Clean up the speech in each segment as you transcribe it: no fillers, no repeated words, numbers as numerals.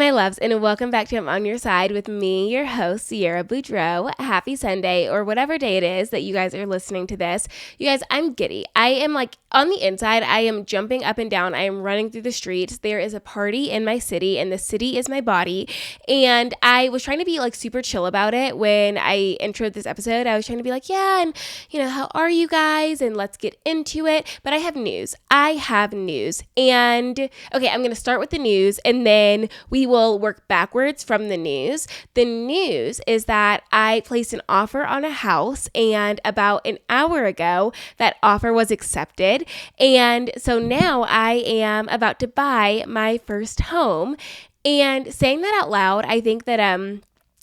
my loves, and welcome back to I'm On Your Side with me, your host, Sierra Boudreau. Happy Sunday, or whatever day it is that you guys are listening to this. You guys, I'm giddy. I am on the inside, I am jumping up and down. I am running through the streets. There is a party in my city, and the city is my body. And I was trying to be super chill about it when I introed this episode. I was trying to be yeah, and how are you guys? And let's get into it. But I have news. And okay, I'm going to start with the news, and then we will work backwards from the news. The news is that I placed an offer on a house, and about an hour ago, that offer was accepted. And so now I am about to buy my first home. And saying that out loud, I think that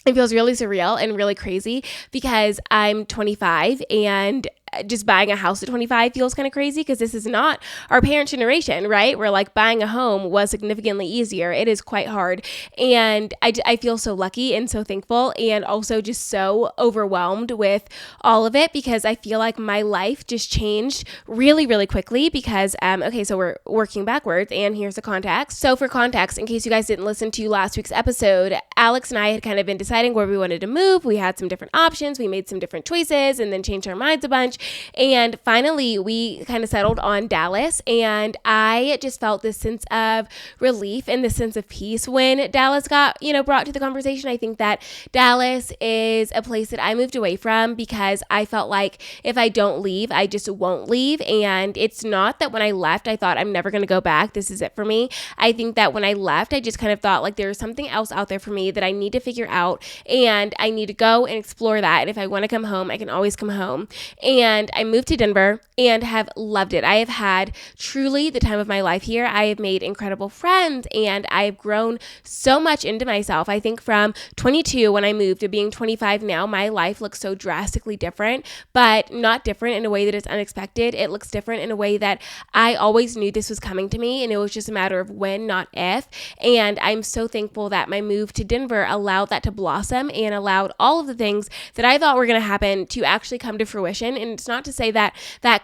it feels really surreal and really crazy because I'm 25 and just buying a house at 25 feels kind of crazy because this is not our parents' generation, right? Where buying a home was significantly easier. It is quite hard. And I feel so lucky and so thankful and also just so overwhelmed with all of it because I feel like my life just changed really, really quickly because, okay, so we're working backwards and here's the context. So for context, in case you guys didn't listen to last week's episode, Alex and I had kind of been deciding where we wanted to move. We had some different options. We made some different choices and then changed our minds a bunch. And finally, we kind of settled on Dallas, and I just felt this sense of relief and this sense of peace when Dallas got, brought to the conversation. I think that Dallas is a place that I moved away from because I felt like if I don't leave, I just won't leave. And it's not that when I left, I thought I'm never going to go back. This is it for me. I think that when I left, I just kind of thought there's something else out there for me that I need to figure out, and I need to go and explore that. And if I want to come home, I can always come home. And I moved to Denver and have loved it. I have had truly the time of my life here. I have made incredible friends and I have grown so much into myself. I think from 22 when I moved to being 25 now, my life looks so drastically different, but not different in a way that is unexpected. It looks different in a way that I always knew this was coming to me, and it was just a matter of when, not if. And I'm so thankful that my move to Denver allowed that to blossom and allowed all of the things that I thought were going to happen to actually come to fruition. And it's not to say that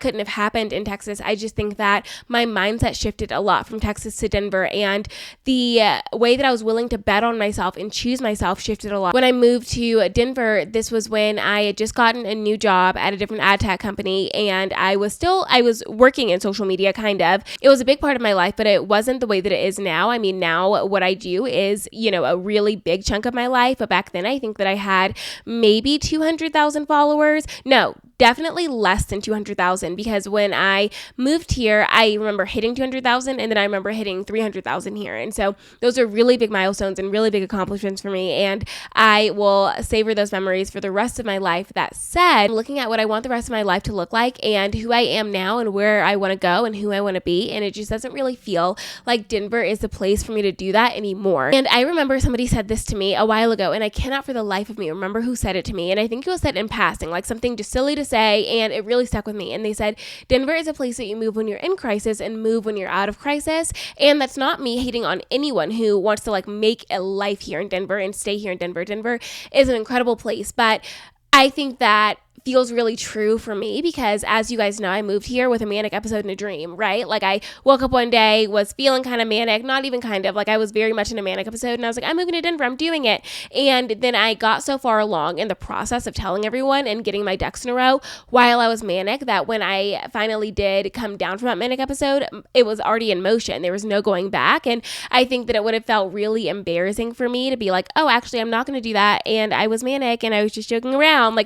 couldn't have happened in Texas. I just think that my mindset shifted a lot from Texas to Denver, and the way that I was willing to bet on myself and choose myself shifted a lot. When I moved to Denver, this was when I had just gotten a new job at a different ad tech company, and I was working in social media kind of. It was a big part of my life, but it wasn't the way that it is now. I mean, now what I do is, a really big chunk of my life, but back then I think that I had maybe 200,000 followers. No, definitely less than 200,000, because when I moved here, I remember hitting 200,000 and then I remember hitting 300,000 here. And so those are really big milestones and really big accomplishments for me. And I will savor those memories for the rest of my life. That said, looking at what I want the rest of my life to look like and who I am now and where I want to go and who I want to be. And it just doesn't really feel like Denver is the place for me to do that anymore. And I remember somebody said this to me a while ago, and I cannot for the life of me remember who said it to me. And I think it was said in passing, something just silly to say, and it really stuck with me. And they said, Denver is a place that you move when you're in crisis and move when you're out of crisis. And that's not me hating on anyone who wants to make a life here in Denver and stay here in Denver. Denver is an incredible place, but I think that feels really true for me because, as you guys know, I moved here with a manic episode in a dream, right? I woke up one day, was feeling kind of manic, not even kind of, I was very much in a manic episode, and I was I'm moving to Denver, I'm doing it. And then I got so far along in the process of telling everyone and getting my ducks in a row while I was manic that when I finally did come down from that manic episode, it was already in motion. There was no going back. And I think that it would have felt really embarrassing for me to be oh, actually, I'm not going to do that. And I was manic and I was just joking around.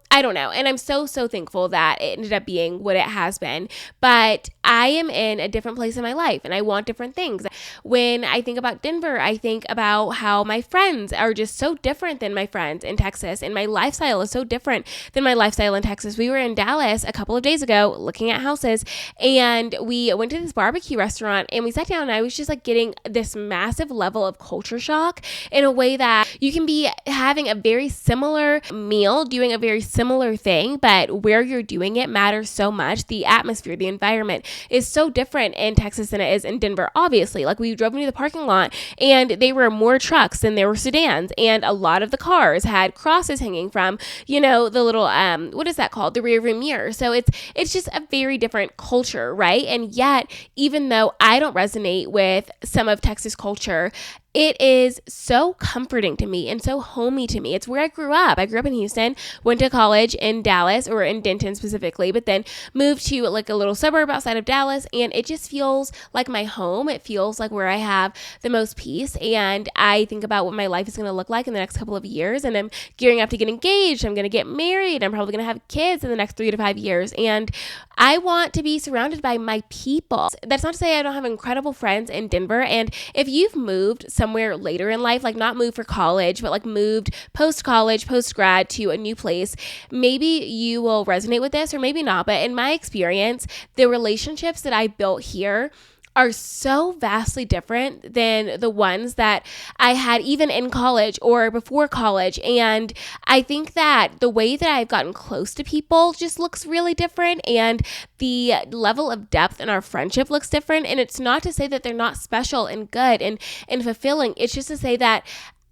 I don't know. And I'm so thankful that it ended up being what it has been. But I am in a different place in my life and I want different things. When I think about Denver, I think about how my friends are just so different than my friends in Texas, and my lifestyle is so different than my lifestyle in Texas. We were in Dallas a couple of days ago looking at houses, and we went to this barbecue restaurant and we sat down, and I was just getting this massive level of culture shock in a way that you can be having a very similar meal, doing a very similar thing, but where you're doing it matters so much. The atmosphere, the environment is so different in Texas than it is in Denver, obviously. We drove into the parking lot and there were more trucks than there were sedans, and a lot of the cars had crosses hanging from, the little, what is that called? The rear view mirror. So it's just a very different culture, right? And yet, even though I don't resonate with some of Texas culture, it is so comforting to me and so homey to me. It's where I grew up. I grew up in Houston, went to college in Dallas, or in Denton specifically, but then moved to like a little suburb outside of Dallas, and it just feels like my home. It feels like where I have the most peace, and I think about what my life is going to look like in the next couple of years, and I'm gearing up to get engaged. I'm going to get married. I'm probably going to have kids in the next 3 to 5 years, and I want to be surrounded by my people. That's not to say I don't have incredible friends in Denver, and if you've moved somewhere later in life, like not moved for college, but like moved post-college, post-grad to a new place, maybe you will resonate with this or maybe not. But in my experience, the relationships that I built here are so vastly different than the ones that I had even in college or before college. And I think that the way that I've gotten close to people just looks really different, and the level of depth in our friendship looks different. And it's not to say that they're not special and good and fulfilling. It's just to say that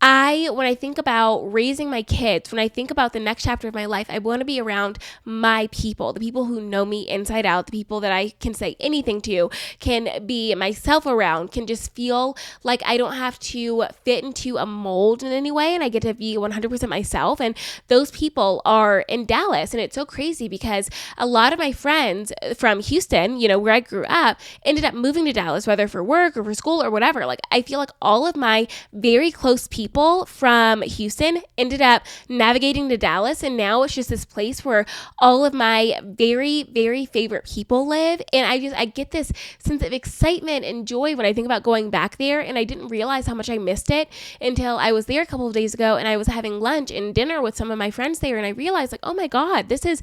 when I think about raising my kids, when I think about the next chapter of my life, I want to be around my people, the people who know me inside out, the people that I can say anything to, can be myself around, can just feel like I don't have to fit into a mold in any way, and I get to be 100% myself. And those people are in Dallas, and it's so crazy because a lot of my friends from Houston, where I grew up, ended up moving to Dallas, whether for work or for school or whatever. Like, I feel like all of my very close people from Houston ended up navigating to Dallas, and now it's just this place where all of my very, very favorite people live. And I get this sense of excitement and joy when I think about going back there, and I didn't realize how much I missed it until I was there a couple of days ago, and I was having lunch and dinner with some of my friends there, and I realized, like, oh my God, this is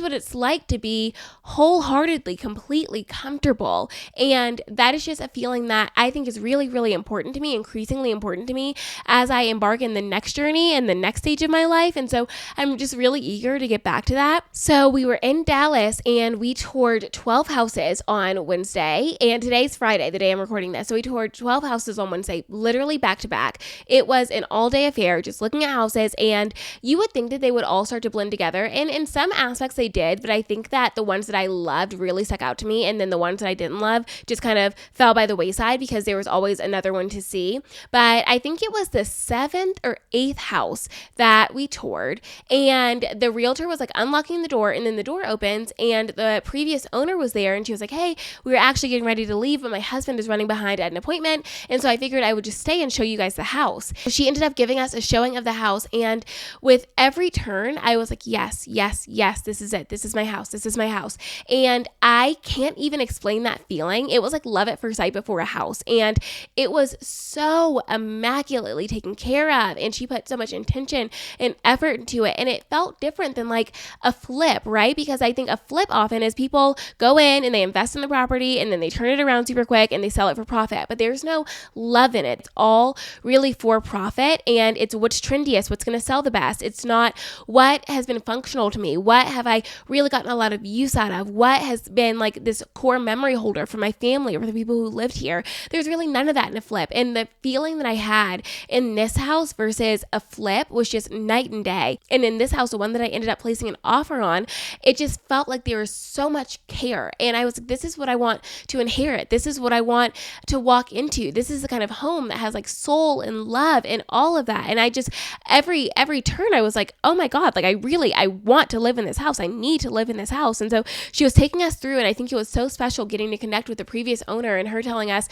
what it's like to be wholeheartedly, completely comfortable. And that is just a feeling that I think is really, really important to me, increasingly important to me as I embark in the next journey and the next stage of my life. And so I'm just really eager to get back to that. So we were in Dallas and we toured 12 houses on Wednesday, and today's Friday, the day I'm recording this. So we toured 12 houses on Wednesday, literally back to back. It was an all-day affair, just looking at houses, and you would think that they would all start to blend together. And in some aspects they did, but I think that the ones that I loved really stuck out to me, and then the ones that I didn't love just kind of fell by the wayside because there was always another one to see. But I think it was the 7th or 8th house that we toured, and the realtor was like unlocking the door, and then the door opens and the previous owner was there, and she was like, hey, we were actually getting ready to leave, but my husband is running behind at an appointment, and so I figured I would just stay and show you guys the house. She ended up giving us a showing of the house, and with every turn I was like, yes, yes, yes, this is it, this is my house, this is my house. And I can't even explain that feeling. It was like love at first sight before a house, and it was so immaculately taken care of, and she put so much intention and effort into it, and it felt different than like a flip, right? Because I think a flip often is people go in and they invest in the property and then they turn it around super quick and they sell it for profit, but there's no love in it. It's all really for profit, and it's what's trendiest, what's going to sell the best. It's not what has been functional to me, what have I really gotten a lot of use out of, what has been like this core memory holder for my family or for the people who lived here. There's really none of that in a flip, and the feeling that I had in this house versus a flip was just night and day. And in this house, the one that I ended up placing an offer on, it just felt like there was so much care, and I was like, this is what I want to inherit, this is what I want to walk into, this is the kind of home that has like soul and love and all of that. And I just every turn I was like, oh my God, like I want to live in this house, I need to live in this house. And so she was taking us through, and I think it was so special getting to connect with the previous owner and her telling us,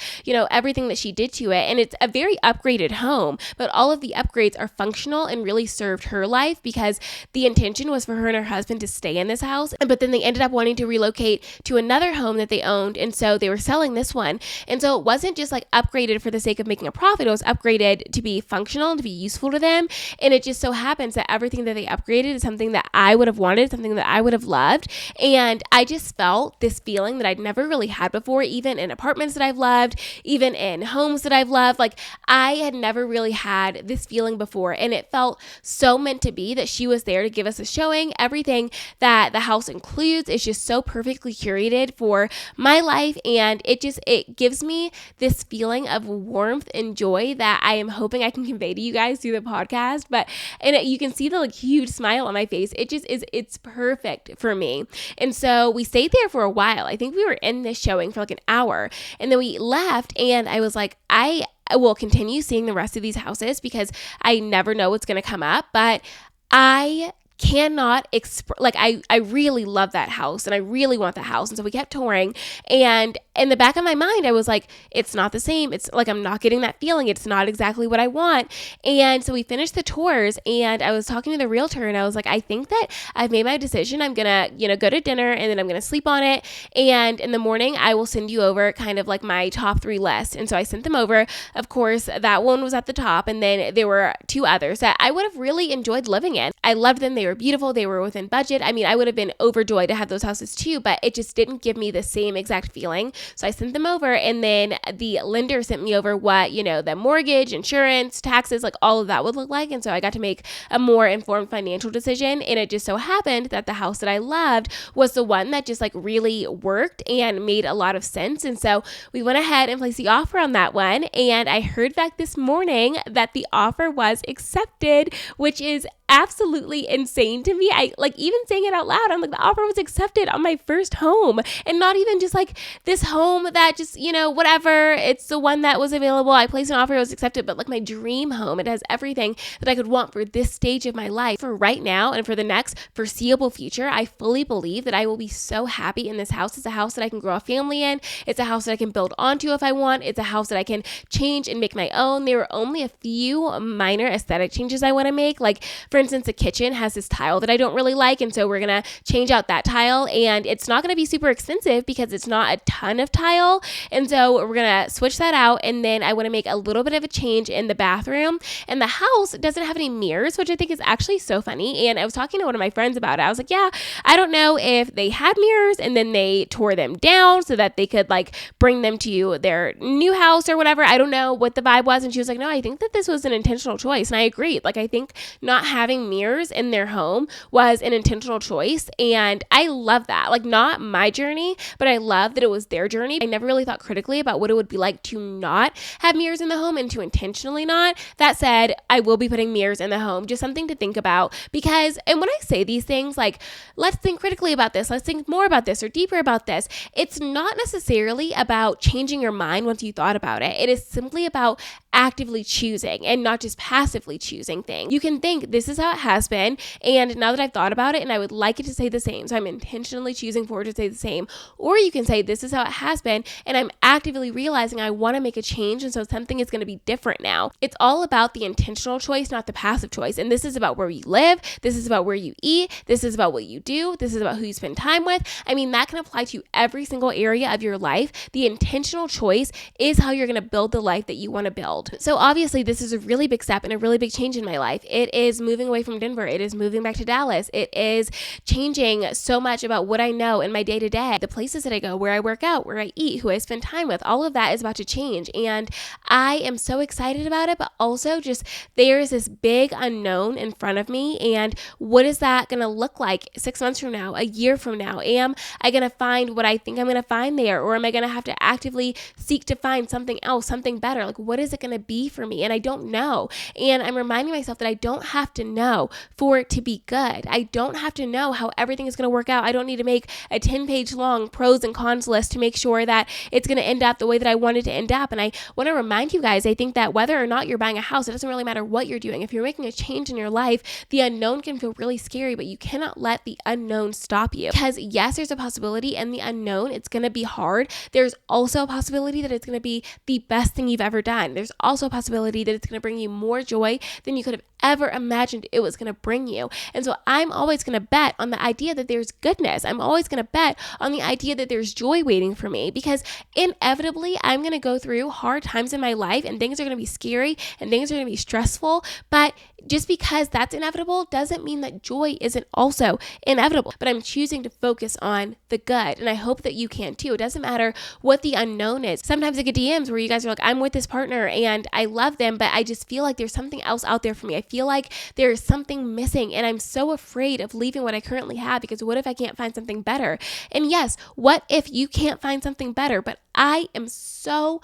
everything that she did to it. And it's a very upgraded home, but all of the upgrades are functional and really served her life, because the intention was for her and her husband to stay in this house, but then they ended up wanting to relocate to another home that they owned, and so they were selling this one. And so it wasn't just like upgraded for the sake of making a profit, it was upgraded to be functional, to be useful to them. And it just so happens that everything that they upgraded is something that I would have wanted, something that I would have loved. And I just felt this feeling that I'd never really had before, even in apartments that I've loved, even in homes that I've loved. Like, I had never really had this feeling before, and it felt so meant to be that she was there to give us a showing. Everything that the house includes is just so perfectly curated for my life, and it gives me this feeling of warmth and joy that I am hoping I can convey to you guys through the podcast. You can see the like huge smile on my face. It's perfect for me. And so we stayed there for a while. I think we were in this showing for like an hour, and then we left, and I was like, I will continue seeing the rest of these houses because I never know what's going to come up, but I cannot I really love that house and I really want the house. And so we kept touring, and in the back of my mind, I was like, it's not the same. It's like, I'm not getting that feeling. It's not exactly what I want. And so we finished the tours, and I was talking to the realtor, and I was like, I think that I've made my decision. I'm going to, go to dinner, and then I'm going to sleep on it. And in the morning, I will send you over kind of like my top 3 list. And so I sent them over. Of course, that one was at the top. And then there were 2 others that I would have really enjoyed living in. I loved them. They were beautiful. They were within budget. I mean, I would have been overjoyed to have those houses too, but it just didn't give me the same exact feeling. So I sent them over, and then the lender sent me over what, the mortgage, insurance, taxes, like all of that would look like. And so I got to make a more informed financial decision. And it just so happened that the house that I loved was the one that just like really worked and made a lot of sense. And so we went ahead and placed the offer on that one. And I heard back this morning that the offer was accepted, which is absolutely insane to me. I like even saying it out loud. I'm like, the offer was accepted on my first home, and not even just like this home that just, whatever. It's the one that was available. I placed an offer, it was accepted, but like my dream home. It has everything that I could want for this stage of my life, for right now and for the next foreseeable future. I fully believe that I will be so happy in this house. It's a house that I can grow a family in. It's a house that I can build onto if I want. It's a house that I can change and make my own. There are only a few minor aesthetic changes I want to make. Like, for instance, the kitchen has this tile that I don't really like, and so we're gonna change out that tile, and it's not gonna be super expensive because it's not a ton of tile, and so we're gonna switch that out. And then I want to make a little bit of a change in the bathroom. And the house doesn't have any mirrors, which I think is actually so funny. And I was talking to one of my friends about it. I was like, yeah, I don't know if they had mirrors and then they tore them down so that they could like bring them to their new house or whatever. I don't know what the vibe was. And she was like, no, I think that this was an intentional choice. And I agreed. Like, I think not having mirrors in their home was an intentional choice. And I love that. Like, not my journey, but I love that it was their journey. I never really thought critically about what it would be like to not have mirrors in the home and to intentionally not. That said, I will be putting mirrors in the home. Just something to think about, because, and when I say these things, like, let's think critically about this, let's think more about this or deeper about this, it's not necessarily about changing your mind once you thought about it. It is simply about actively choosing and not just passively choosing things. You can think, this is how it has been, and now that I've thought about it and I would like it to stay the same, so I'm intentionally choosing for it to stay the same. Or you can say, this is how it has been, and I'm actively realizing I want to make a change, and so something is going to be different now. It's all about the intentional choice, not the passive choice. And this is about where you live, this is about where you eat, this is about what you do, this is about who you spend time with. I mean, that can apply to every single area of your life. The intentional choice is how you're going to build the life that you want to build. So obviously, this is a really big step and a really big change in my life. It is moving away from Denver. It is moving back to Dallas. It is changing so much about what I know in my day to day, the places that I go, where I work out, where I eat, who I spend time with. All of that is about to change. And I am so excited about it, but also just there's this big unknown in front of me. And what is that going to look like 6 months from now, a year from now? Am I going to find what I think I'm going to find there? Or am I going to have to actively seek to find something else, something better? Like, what is it going to be for me? And I don't know. And I'm reminding myself that I don't have to know for it to be good. I don't have to know how everything is going to work out. I don't need to make a 10-page long pros and cons list to make sure that it's going to end up the way that I wanted to end up. And I want to remind you guys, I think that whether or not you're buying a house, it doesn't really matter what you're doing. If you're making a change in your life, the unknown can feel really scary, but you cannot let the unknown stop you. Because yes, there's a possibility in the unknown, it's going to be hard. There's also a possibility that it's going to be the best thing you've ever done. There's also a possibility that it's going to bring you more joy than you could have ever imagined it was going to bring you. And so I'm always going to bet on the idea that there's goodness. I'm always going to bet on the idea that there's joy waiting for me, because inevitably I'm going to go through hard times in my life, and things are going to be scary and things are going to be stressful. But just because that's inevitable doesn't mean that joy isn't also inevitable. But I'm choosing to focus on the good. And I hope that you can too. It doesn't matter what the unknown is. Sometimes I get DMs where you guys are like, I'm with this partner and I love them, but I just feel like there's something else out there for me. I feel like there is something missing, and I'm so afraid of leaving what I currently have, because what if I can't find something better? And yes, what if you can't find something better? But I am so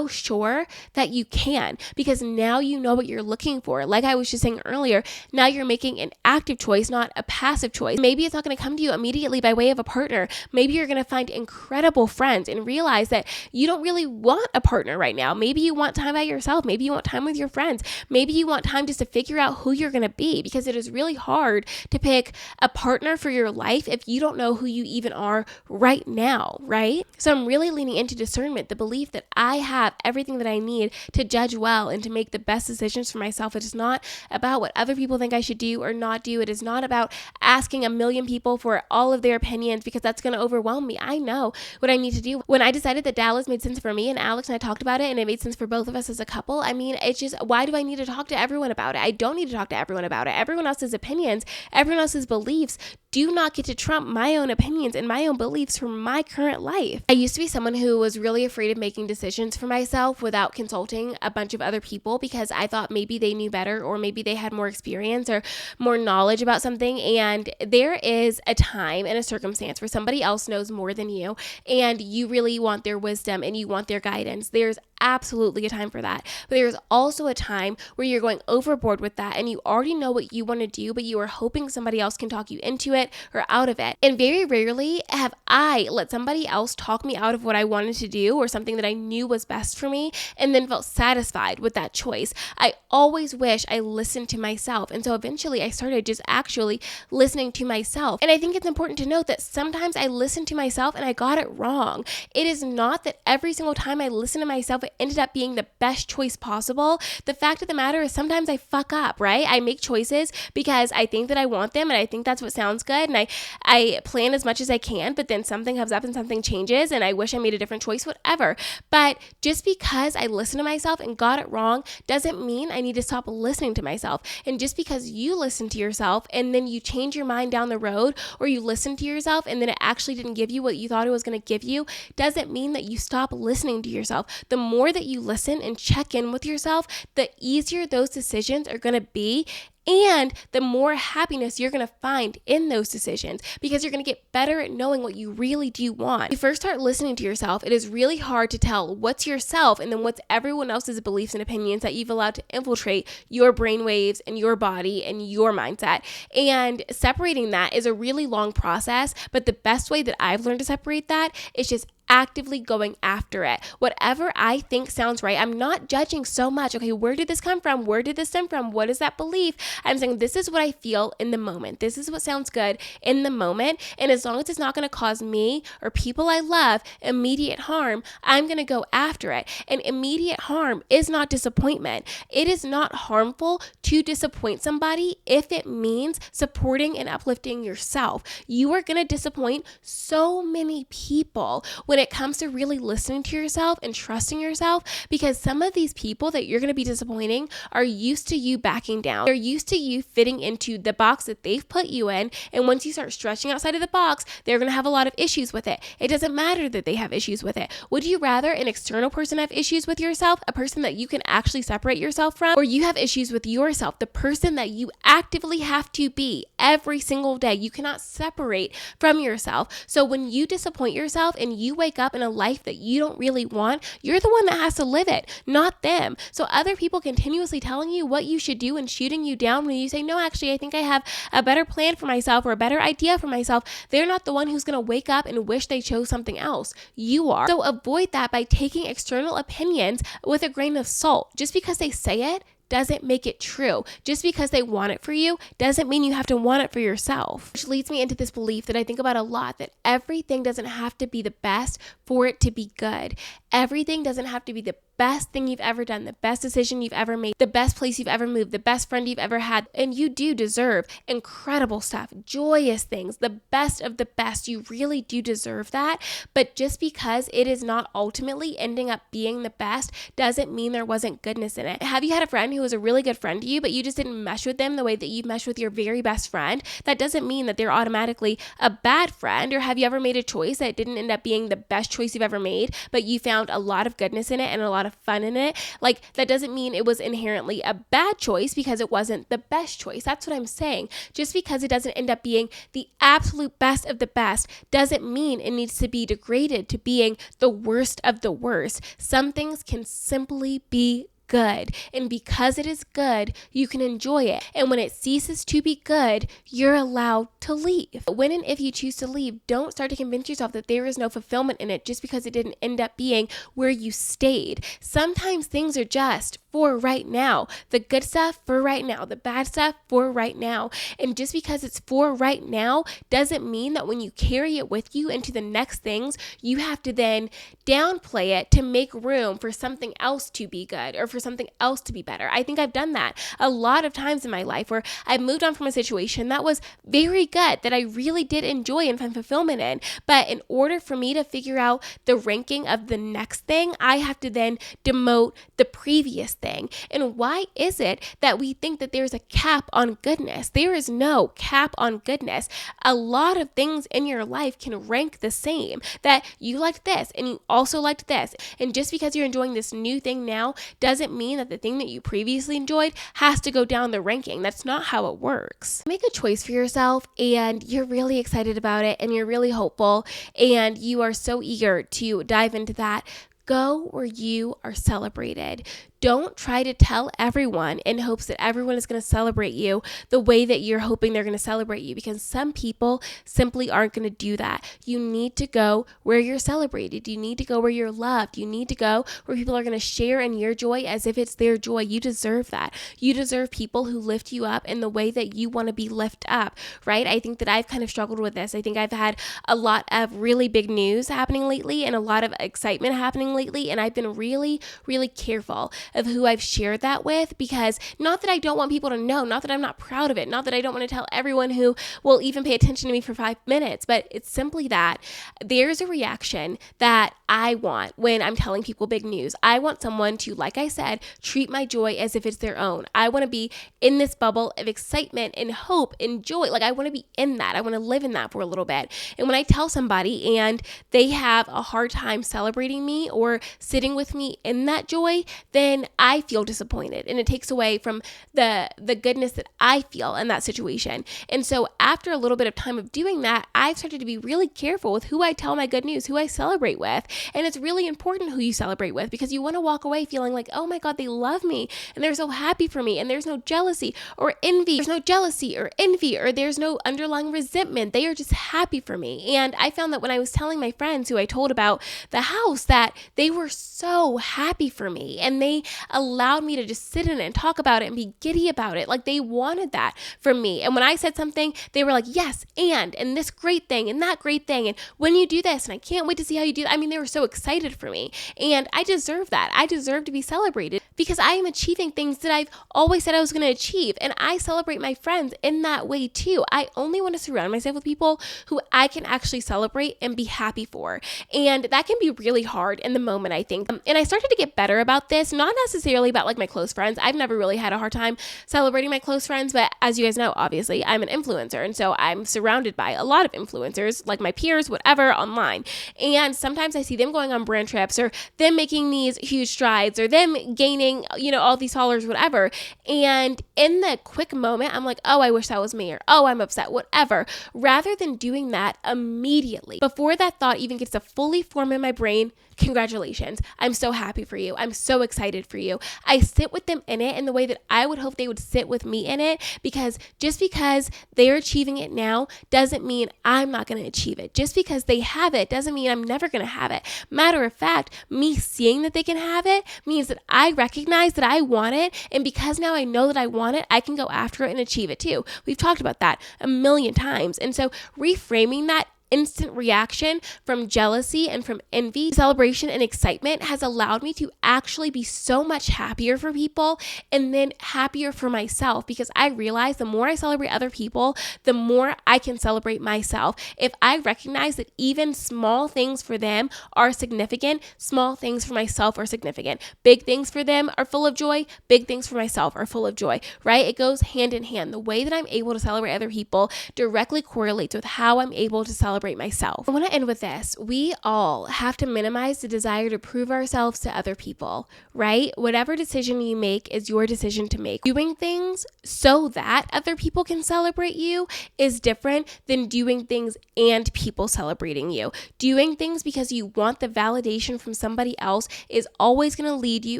sure that you can, because now you know what you're looking for. Like I was just saying earlier, now you're making an active choice, not a passive choice. Maybe it's not going to come to you immediately by way of a partner. Maybe you're going to find incredible friends and realize that you don't really want a partner right now. Maybe you want time by yourself. Maybe you want time with your friends. Maybe you want time just to figure out who you're going to be, because it is really hard to pick a partner for your life if you don't know who you even are right now, right? So I'm really leaning into discernment, the belief that I have everything that I need to judge well and to make the best decisions for myself. It is not about what other people think I should do or not do. It is not about asking a million people for all of their opinions, because that's going to overwhelm me. I know what I need to do. When I decided that Dallas made sense for me, and Alex and I talked about it and it made sense for both of us as a couple, I mean, it's just, why do I need to talk to everyone about it? I don't need to talk to everyone about it. Everyone else's opinions, everyone else's beliefs do not get to trump my own opinions and my own beliefs for my current life. I used to be someone who was really afraid of making decisions for myself without consulting a bunch of other people, because I thought maybe they knew better, or maybe they had more experience or more knowledge about something. And there is a time and a circumstance where somebody else knows more than you, and you really want their wisdom and you want their guidance. There's absolutely a time for that. But there's also a time where you're going overboard with that and you already know what you want to do, but you are hoping somebody else can talk you into it or out of it. And very rarely have I let somebody else talk me out of what I wanted to do or something that I knew was best for me and then felt satisfied with that choice. I always wish I listened to myself. And so eventually I started just actually listening to myself. And I think it's important to note that sometimes I listened to myself and I got it wrong. It is not that every single time I listen to myself, it ended up being the best choice possible. The fact of the matter is sometimes I fuck up, right? I make choices because I think that I want them and I think that's what sounds good. And I plan as much as I can, but then something comes up and something changes and I wish I made a different choice, whatever. But just because I listened to myself and got it wrong doesn't mean I need to stop listening to myself. And just because you listen to yourself and then you change your mind down the road, or you listen to yourself and then it actually didn't give you what you thought it was going to give you, doesn't mean that you stop listening to yourself. The more that you listen and check in with yourself, the easier those decisions are going to be. And the more happiness you're going to find in those decisions, because you're going to get better at knowing what you really do want. When you first start listening to yourself, it is really hard to tell what's yourself and then what's everyone else's beliefs and opinions that you've allowed to infiltrate your brainwaves and your body and your mindset. And separating that is a really long process, but the best way that I've learned to separate that is just actively going after it. Whatever I think sounds right. I'm not judging so much. Okay, where did this come from? Where did this stem from? What is that belief? I'm saying this is what I feel in the moment. This is what sounds good in the moment. And as long as it's not going to cause me or people I love immediate harm, I'm going to go after it. And immediate harm is not disappointment. It is not harmful to disappoint somebody if it means supporting and uplifting yourself. You are going to disappoint so many people when it comes to really listening to yourself and trusting yourself, because some of these people that you're going to be disappointing are used to you backing down. They're used to you fitting into the box that they've put you in. And once you start stretching outside of the box, they're going to have a lot of issues with it. It doesn't matter that they have issues with it. Would you rather an external person have issues with yourself, a person that you can actually separate yourself from, or you have issues with yourself, the person that you actively have to be every single day? You cannot separate from yourself. So when you disappoint yourself and you wake up in a life that you don't really want, you're the one that has to live it, not them. So other people continuously telling you what you should do and shooting you down when you say, no, actually, I think I have a better plan for myself or a better idea for myself, they're not the one who's going to wake up and wish they chose something else. You are. So avoid that by taking external opinions with a grain of salt. Just because they say it doesn't make it true. Just because they want it for you doesn't mean you have to want it for yourself. Which leads me into this belief that I think about a lot, that everything doesn't have to be the best for it to be good. Everything doesn't have to be the best thing you've ever done, the best decision you've ever made, the best place you've ever moved, the best friend you've ever had. And you do deserve incredible stuff, joyous things, the best of the best. You really do deserve that. But just because it is not ultimately ending up being the best doesn't mean there wasn't goodness in it. Have you had a friend who was a really good friend to you, but you just didn't mesh with them the way that you mesh with your very best friend? That doesn't mean that they're automatically a bad friend. Or have you ever made a choice that didn't end up being the best choice you've ever made, but you found a lot of goodness in it and a lot of fun in it? Like, that doesn't mean it was inherently a bad choice because it wasn't the best choice. That's what I'm saying. Just because it doesn't end up being the absolute best of the best doesn't mean it needs to be degraded to being the worst of the worst. Some things can simply be good. And because it is good, you can enjoy it. And when it ceases to be good, you're allowed to leave. When and if you choose to leave, don't start to convince yourself that there is no fulfillment in it just because it didn't end up being where you stayed. Sometimes things are just for right now. The good stuff for right now, the bad stuff for right now. And just because it's for right now doesn't mean that when you carry it with you into the next things, you have to then downplay it to make room for something else to be good or for something else to be better. I think I've done that a lot of times in my life where I've moved on from a situation that was very good, that I really did enjoy and find fulfillment in. But in order for me to figure out the ranking of the next thing, I have to then demote the previous thing. And why is it that we think that there's a cap on goodness? There is no cap on goodness. A lot of things in your life can rank the same, that you liked this and you also liked this. And just because you're enjoying this new thing now doesn't mean that the thing that you previously enjoyed has to go down the ranking. That's not how it works. Make a choice for yourself and you're really excited about it and you're really hopeful and you are so eager to dive into that. Go where you are celebrated. Don't try to tell everyone in hopes that everyone is going to celebrate you the way that you're hoping they're going to celebrate you, because some people simply aren't going to do that. You need to go where you're celebrated. You need to go where you're loved. You need to go where people are going to share in your joy as if it's their joy. You deserve that. You deserve people who lift you up in the way that you want to be lifted up, right? I think that I've kind of struggled with this. I think I've had a lot of really big news happening lately and a lot of excitement happening lately, and I've been really, really careful of who I've shared that with, because not that I don't want people to know, not that I'm not proud of it, not that I don't want to tell everyone who will even pay attention to me for 5 minutes, but it's simply that there's a reaction that I want when I'm telling people big news. I want someone to, like I said, treat my joy as if it's their own. I want to be in this bubble of excitement and hope and joy. Like I want to be in that. I want to live in that for a little bit. And when I tell somebody and they have a hard time celebrating me or sitting with me in that joy, then I feel disappointed and it takes away from the goodness that I feel in that situation. And so after a little bit of time of doing that, I've started to be really careful with who I tell my good news, who I celebrate with. And it's really important who you celebrate with, because you want to walk away feeling like, oh my God, they love me and they're so happy for me and there's no jealousy or envy. There's no jealousy or envy or there's no underlying resentment. They are just happy for me. And I found that when I was telling my friends who I told about the house, that they were so happy for me and they allowed me to just sit in it and talk about it and be giddy about it. Like they wanted that from me. And when I said something, they were like, yes, and this great thing and that great thing. And when you do this, and I can't wait to see how you do that. I mean, they were so excited for me. And I deserve that. I deserve to be celebrated because I am achieving things that I've always said I was going to achieve. And I celebrate my friends in that way too. I only want to surround myself with people who I can actually celebrate and be happy for. And that can be really hard in the moment, I think. And I started to get better about this, not necessarily about like my close friends. I've never really had a hard time celebrating my close friends, but as you guys know, obviously I'm an influencer. And so I'm surrounded by a lot of influencers, like my peers, whatever, online. And sometimes I see them going on brand trips or them making these huge strides or them gaining, all these followers, whatever. And in the quick moment, I'm like, oh, I wish that was me, or oh, I'm upset, whatever. Rather than doing that immediately, before that thought even gets to fully form in my brain, congratulations. I'm so happy for you. I'm so excited for you. I sit with them in it in the way that I would hope they would sit with me in it, because just because they're achieving it now doesn't mean I'm not going to achieve it. Just because they have it doesn't mean I'm never going to have it. Matter of fact, me seeing that they can have it means that I recognize that I want it. And because now I know that I want it, I can go after it and achieve it too. We've talked about that a million times. And so reframing that instant reaction from jealousy and from envy, celebration and excitement has allowed me to actually be so much happier for people and then happier for myself, because I realize the more I celebrate other people, the more I can celebrate myself. If I recognize that even small things for them are significant, small things for myself are significant. Big things for them are full of joy, big things for myself are full of joy, right? It goes hand in hand. The way that I'm able to celebrate other people directly correlates with how I'm able to celebrate celebrate myself. I want to end with this. We all have to minimize the desire to prove ourselves to other people, right? Whatever decision you make is your decision to make. Doing things so that other people can celebrate you is different than doing things and people celebrating you. Doing things because you want the validation from somebody else is always going to lead you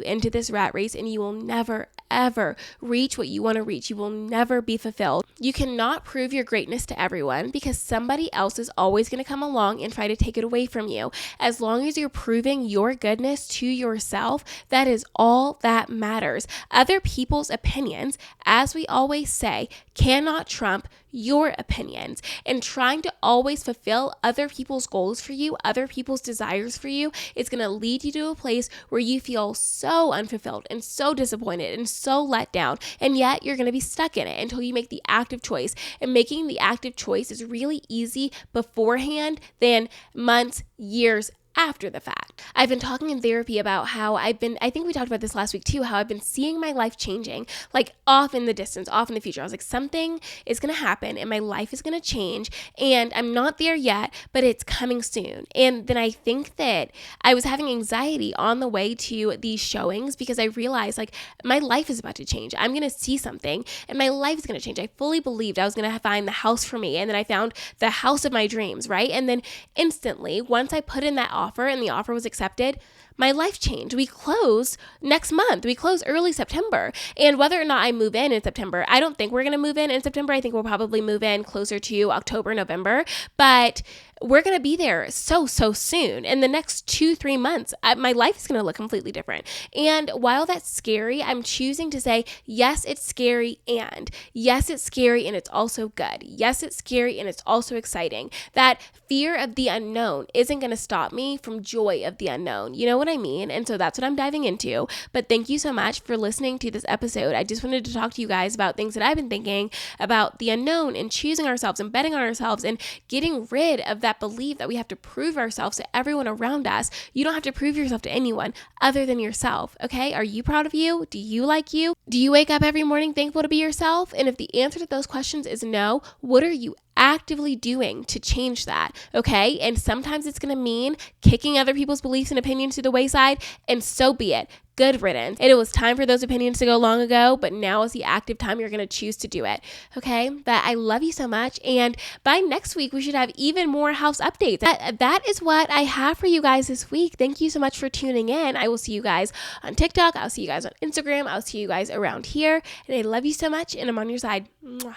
into this rat race, and you will never, ever reach what you want to reach. You will never be fulfilled. You cannot prove your greatness to everyone because somebody else is always going to come along and try to take it away from you. As long as you're proving your goodness to yourself, that is all that matters. Other people's opinions, as we always say, cannot trump your opinions. And trying to always fulfill other people's goals for you, other people's desires for you, is going to lead you to a place where you feel so unfulfilled and so disappointed and so let down. And yet you're going to be stuck in it until you make the active choice. And making the active choice is really easy beforehand than months, years after the fact. I've been talking in therapy about how I think we talked about this last week too, how I've been seeing my life changing, like off in the distance, off in the future. I was like, something is going to happen and my life is going to change, and I'm not there yet, but it's coming soon. And then I think that I was having anxiety on the way to these showings because I realized like my life is about to change. I'm going to see something and my life is going to change. I fully believed I was going to find the house for me, and then I found the house of my dreams, right? And then instantly, once I put in that offer and the offer was accepted, my life changed. We close next month. We close early September. And whether or not I move in September, I don't think we're going to move in September. I think we'll probably move in closer to October, November. But we're going to be there so soon. In the next 2-3 months, my life is going to look completely different. And while that's scary, I'm choosing to say, yes, it's scary, and yes, it's scary, and it's also good. Yes, it's scary, and it's also exciting. That fear of the unknown isn't going to stop me from joy of the unknown. You know what I mean? And so that's what I'm diving into. But thank you so much for listening to this episode. I just wanted to talk to you guys about things that I've been thinking about the unknown and choosing ourselves and betting on ourselves and getting rid of that belief that we have to prove ourselves to everyone around us. You don't have to prove yourself to anyone other than yourself, okay? Are you proud of you? Do you like you? Do you wake up every morning thankful to be yourself? And if the answer to those questions is no, what are you actively doing to change that? Okay? And sometimes it's going to mean kicking other people's beliefs and opinions to the wayside, and so be it. Good riddance. And it was time for those opinions to go long ago, but now is the active time you're going to choose to do it. Okay? But I love you so much. And by next week, we should have even more house updates. That is what I have for you guys this week. Thank you so much for tuning in. I will see you guys on TikTok. I'll see you guys on Instagram. I'll see you guys around here. And I love you so much, and I'm on your side. Mwah.